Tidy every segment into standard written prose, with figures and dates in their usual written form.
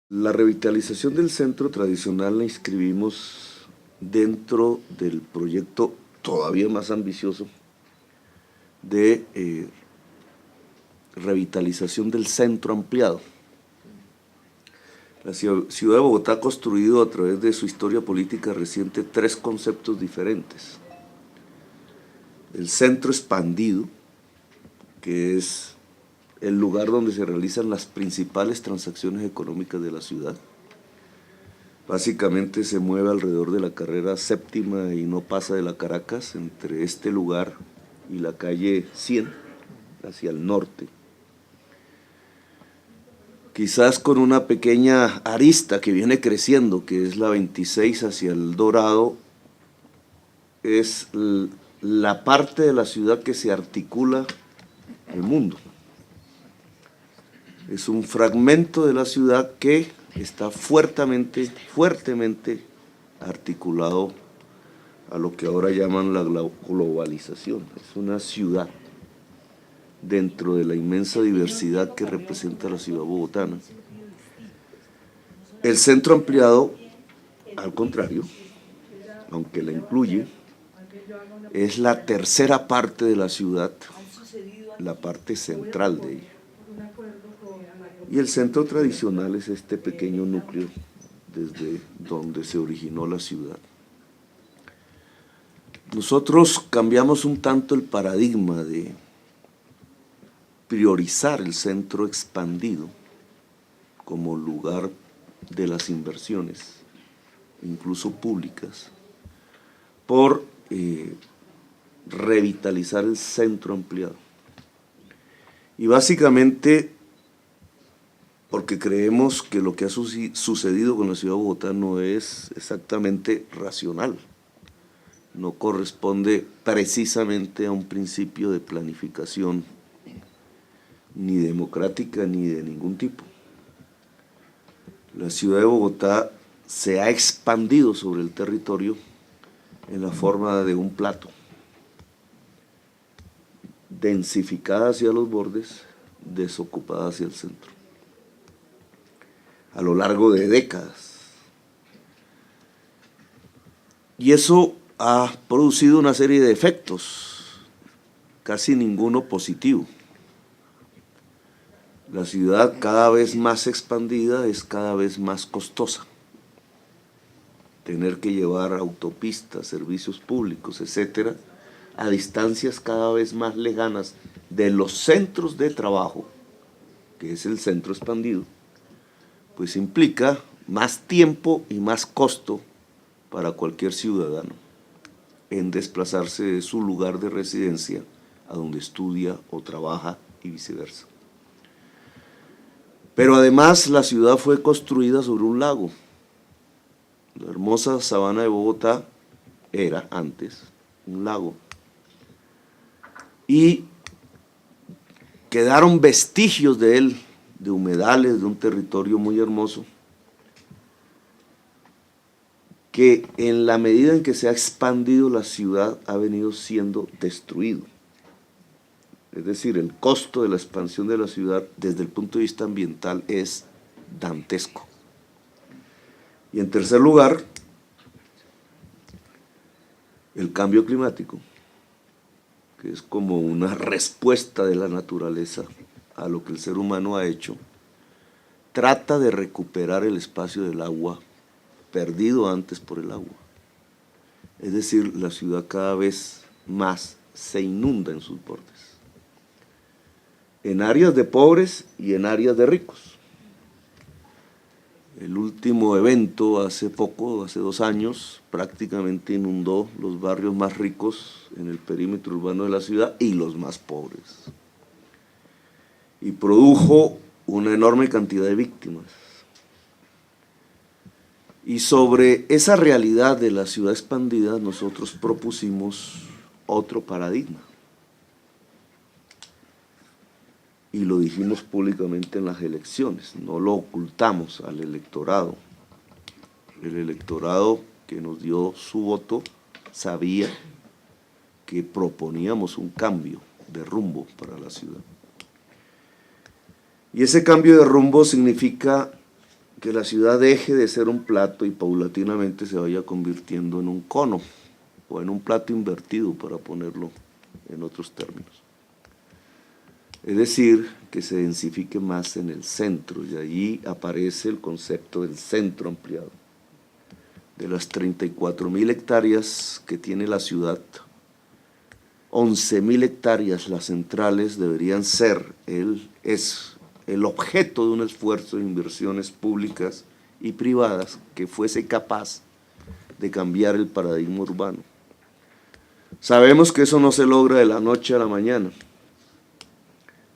La revitalización del centro tradicional la inscribimos dentro del proyecto todavía más ambicioso de revitalización del centro ampliado. La ciudad de Bogotá ha construido a través de su historia política reciente tres conceptos diferentes. El centro expandido, que es el lugar donde se realizan las principales transacciones económicas de la ciudad. Básicamente se mueve alrededor de la carrera séptima y no pasa de la Caracas, entre este lugar y la calle 100, hacia el norte. Quizás con una pequeña arista que viene creciendo, que es la 26 hacia el Dorado, es la parte de la ciudad que se articula al mundo. Es un fragmento de la ciudad que está fuertemente articulado a lo que ahora llaman la globalización. Es una ciudad dentro de la inmensa diversidad que representa la ciudad bogotana. El centro ampliado, al contrario, aunque la incluye, es la tercera parte de la ciudad, la parte central de ella. Y el centro tradicional es este pequeño núcleo desde donde se originó la ciudad. Nosotros cambiamos un tanto el paradigma de priorizar el centro expandido como lugar de las inversiones, incluso públicas, por revitalizar el centro ampliado. Y básicamente porque creemos que lo que ha sucedido con la ciudad de Bogotá no es exactamente racional, no corresponde precisamente a un principio de planificación ni democrática ni de ningún tipo. La ciudad de Bogotá se ha expandido sobre el territorio en la forma de un plato, densificada hacia los bordes, desocupada hacia el centro, a lo largo de décadas. Y eso ha producido una serie de efectos, casi ninguno positivo. La ciudad cada vez más expandida es cada vez más costosa. Tener que llevar autopistas, servicios públicos, etcétera, a distancias cada vez más lejanas de los centros de trabajo, que es el centro expandido, pues implica más tiempo y más costo para cualquier ciudadano en desplazarse de su lugar de residencia a donde estudia o trabaja y viceversa. Pero además la ciudad fue construida sobre un lago. La hermosa sabana de Bogotá era antes un lago. Y quedaron vestigios de él, de humedales, de un territorio muy hermoso, que en la medida en que se ha expandido la ciudad ha venido siendo destruido. Es decir, el costo de la expansión de la ciudad desde el punto de vista ambiental es dantesco. Y en tercer lugar, el cambio climático, que es como una respuesta de la naturaleza a lo que el ser humano ha hecho, trata de recuperar el espacio del agua perdido antes por el agua. Es decir, la ciudad cada vez más se inunda en sus bordes, en áreas de pobres y en áreas de ricos. El último evento hace poco, hace 2 años, prácticamente inundó los barrios más ricos en el perímetro urbano de la ciudad y los más pobres. Y produjo una enorme cantidad de víctimas. Y sobre esa realidad de la ciudad expandida nosotros propusimos otro paradigma. Y lo dijimos públicamente en las elecciones, no lo ocultamos al electorado. El electorado que nos dio su voto sabía que proponíamos un cambio de rumbo para la ciudad. Y ese cambio de rumbo significa que la ciudad deje de ser un plato y paulatinamente se vaya convirtiendo en un cono o en un plato invertido, para ponerlo en otros términos. Es decir, que se densifique más en el centro, y allí aparece el concepto del centro ampliado. De las 34.000 hectáreas que tiene la ciudad, 11.000 hectáreas, las centrales, deberían ser el objeto de un esfuerzo de inversiones públicas y privadas que fuese capaz de cambiar el paradigma urbano. Sabemos que eso no se logra de la noche a la mañana.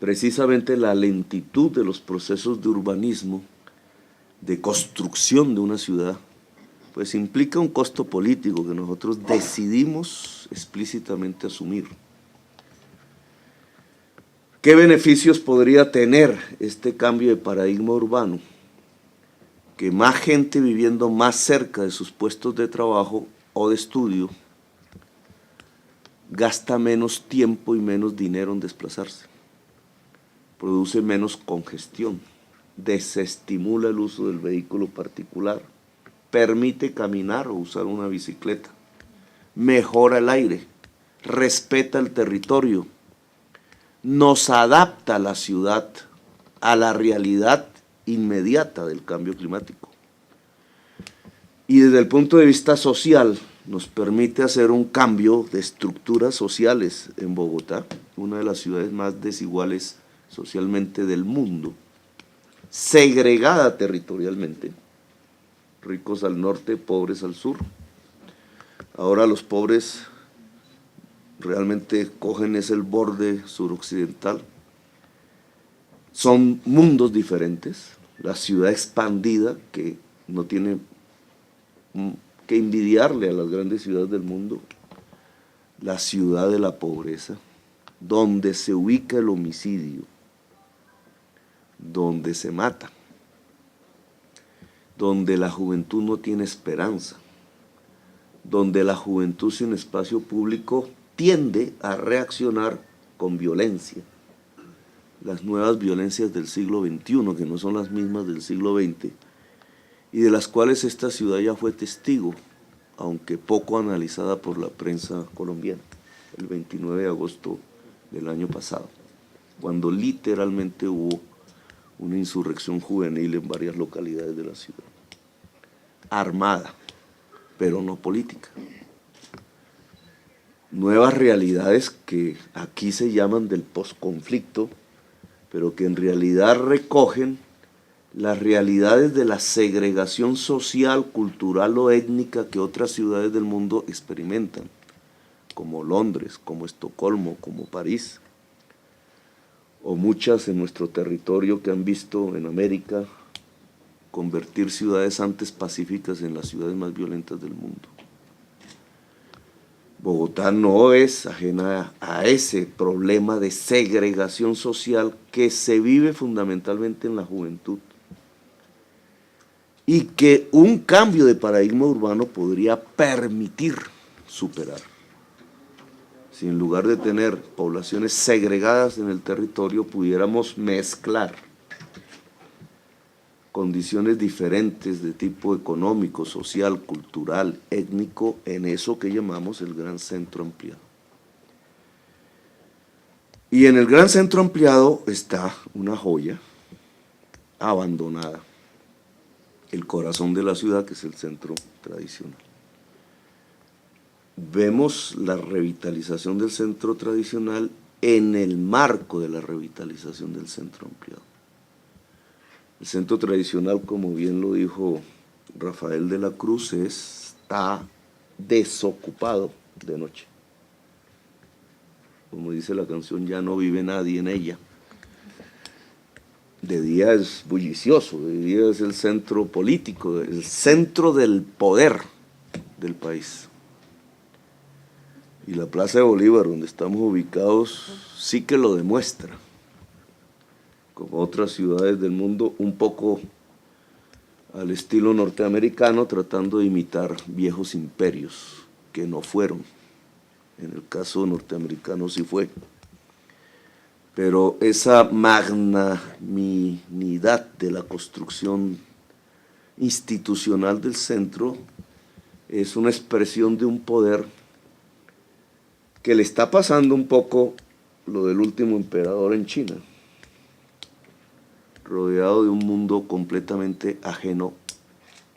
Precisamente la lentitud de los procesos de urbanismo, de construcción de una ciudad, pues implica un costo político que nosotros decidimos explícitamente asumir. ¿Qué beneficios podría tener este cambio de paradigma urbano? Que más gente viviendo más cerca de sus puestos de trabajo o de estudio gasta menos tiempo y menos dinero en desplazarse, produce menos congestión, desestimula el uso del vehículo particular, permite caminar o usar una bicicleta, mejora el aire, respeta el territorio, nos adapta a la ciudad a la realidad inmediata del cambio climático. Y desde el punto de vista social, nos permite hacer un cambio de estructuras sociales en Bogotá, una de las ciudades más desiguales socialmente del mundo, segregada territorialmente, ricos al norte, pobres al sur. Ahora los pobres realmente cogen el borde suroccidental. Son mundos diferentes, la ciudad expandida que no tiene que envidiarle a las grandes ciudades del mundo, la ciudad de la pobreza, donde se ubica el homicidio, donde se mata, donde la juventud no tiene esperanza, donde la juventud sin espacio público tiende a reaccionar con violencia. Las nuevas violencias del siglo XXI, que no son las mismas del siglo XX, y de las cuales esta ciudad ya fue testigo, aunque poco analizada por la prensa colombiana, el 29 de agosto del año pasado, cuando literalmente hubo una insurrección juvenil en varias localidades de la ciudad, armada, pero no política. Nuevas realidades que aquí se llaman del posconflicto, pero que en realidad recogen las realidades de la segregación social, cultural o étnica que otras ciudades del mundo experimentan, como Londres, como Estocolmo, como París, o muchas en nuestro territorio que han visto en América convertir ciudades antes pacíficas en las ciudades más violentas del mundo. Bogotá no es ajena a ese problema de segregación social que se vive fundamentalmente en la juventud y que un cambio de paradigma urbano podría permitir superar. Si en lugar de tener poblaciones segregadas en el territorio pudiéramos mezclar condiciones diferentes de tipo económico, social, cultural, étnico, en eso que llamamos el Gran Centro Ampliado. Y en el Gran Centro Ampliado está una joya abandonada, el corazón de la ciudad, que es el centro tradicional. Vemos la revitalización del centro tradicional en el marco de la revitalización del centro ampliado. El centro tradicional, como bien lo dijo Rafael de la Cruz, está desocupado de noche. Como dice la canción, ya no vive nadie en ella. De día es bullicioso, de día es el centro político, el centro del poder del país. Y la Plaza de Bolívar, donde estamos ubicados, sí que lo demuestra. Como otras ciudades del mundo, un poco al estilo norteamericano, tratando de imitar viejos imperios que no fueron. En el caso norteamericano sí fue. Pero esa magnanimidad de la construcción institucional del centro es una expresión de un poder que le está pasando un poco lo del último emperador en China, rodeado de un mundo completamente ajeno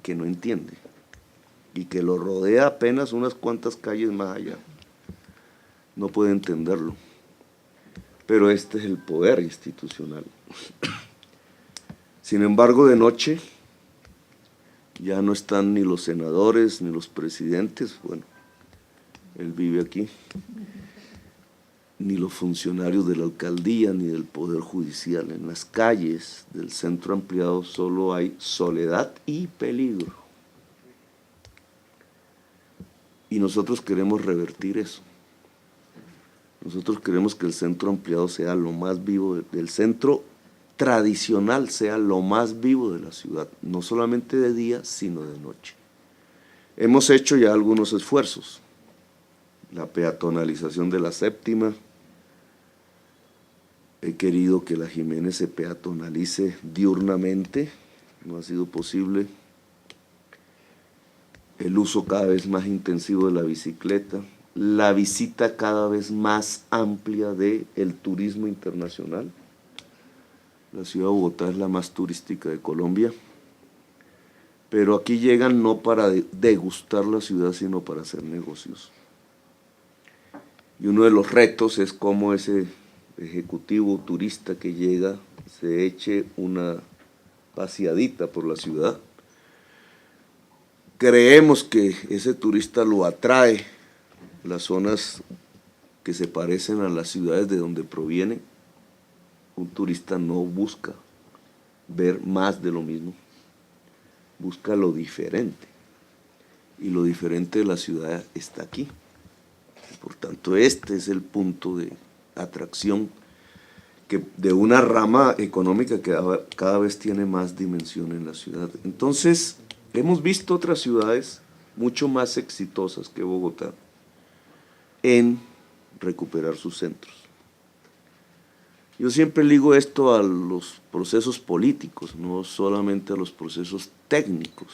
que no entiende y que lo rodea apenas unas cuantas calles más allá. No puede entenderlo. Pero este es el poder institucional. Sin embargo, de noche ya no están ni los senadores ni los presidentes, bueno, él vive aquí, ni los funcionarios de la alcaldía ni del poder judicial. En las calles del centro ampliado solo hay soledad y peligro. Y nosotros queremos revertir eso. Nosotros queremos que el centro ampliado sea lo más vivo, el centro tradicional sea lo más vivo de la ciudad, no solamente de día, sino de noche. Hemos hecho ya algunos esfuerzos, la peatonalización de la séptima, he querido que la Jiménez se peatonalice diurnamente, no ha sido posible, el uso cada vez más intensivo de la bicicleta, la visita cada vez más amplia del turismo internacional. La ciudad de Bogotá es la más turística de Colombia, pero aquí llegan no para degustar la ciudad, sino para hacer negocios. Y uno de los retos es cómo ese ejecutivo turista que llega se eche una paseadita por la ciudad. Creemos que ese turista lo atrae las zonas que se parecen a las ciudades de donde proviene. Un turista no busca ver más de lo mismo, busca lo diferente, y lo diferente de la ciudad está aquí. Por tanto, este es el punto de atracción de una rama económica que cada vez tiene más dimensión en la ciudad. Entonces, hemos visto otras ciudades mucho más exitosas que Bogotá en recuperar sus centros. Yo siempre ligo esto a los procesos políticos, no solamente a los procesos técnicos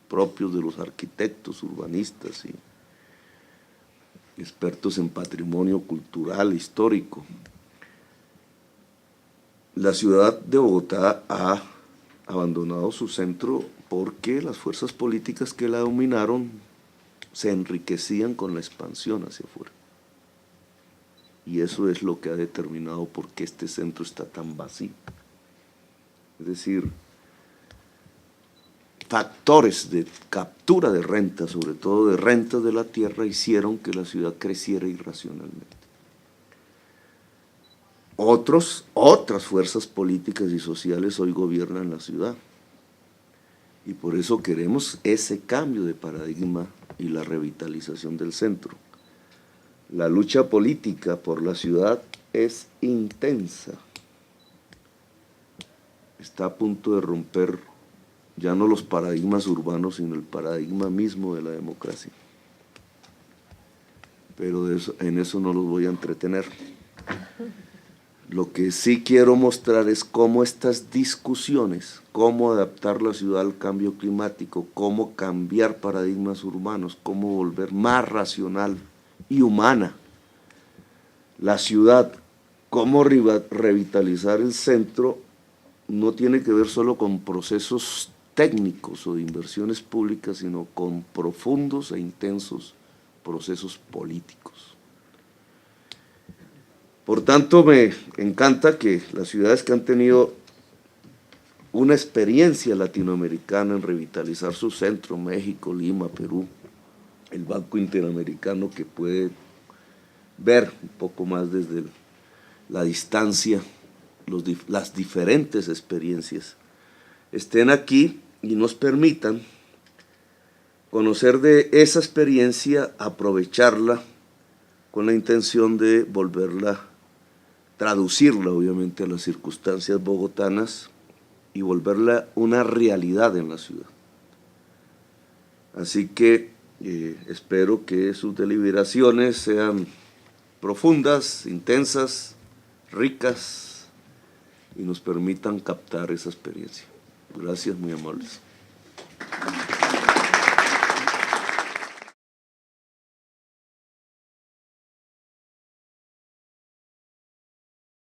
propios de los arquitectos, urbanistas y expertos en patrimonio cultural, histórico. La ciudad de Bogotá ha abandonado su centro porque las fuerzas políticas que la dominaron se enriquecían con la expansión hacia afuera. Y eso es lo que ha determinado por qué este centro está tan vacío. Es decir, factores de captura de rentas, sobre todo de rentas de la tierra, hicieron que la ciudad creciera irracionalmente. Otras fuerzas políticas y sociales hoy gobiernan la ciudad. Y por eso queremos ese cambio de paradigma y la revitalización del centro. La lucha política por la ciudad es intensa. Está a punto de romper ya no los paradigmas urbanos, sino el paradigma mismo de la democracia. Pero en eso no los voy a entretener. Lo que sí quiero mostrar es cómo estas discusiones, cómo adaptar la ciudad al cambio climático, cómo cambiar paradigmas urbanos, cómo volver más racional y humana la ciudad, cómo revitalizar el centro, no tiene que ver solo con procesos técnicos o de inversiones públicas, sino con profundos e intensos procesos políticos. Por tanto, me encanta que las ciudades que han tenido una experiencia latinoamericana en revitalizar su centro, México, Lima, Perú, el Banco Interamericano que puede ver un poco más desde la distancia las diferentes experiencias, estén aquí y nos permitan conocer de esa experiencia, aprovecharla con la intención de volverla, traducirla obviamente a las circunstancias bogotanas y volverla una realidad en la ciudad. Así que espero que sus deliberaciones sean profundas, intensas, ricas y nos permitan captar esa experiencia. Gracias, muy amables.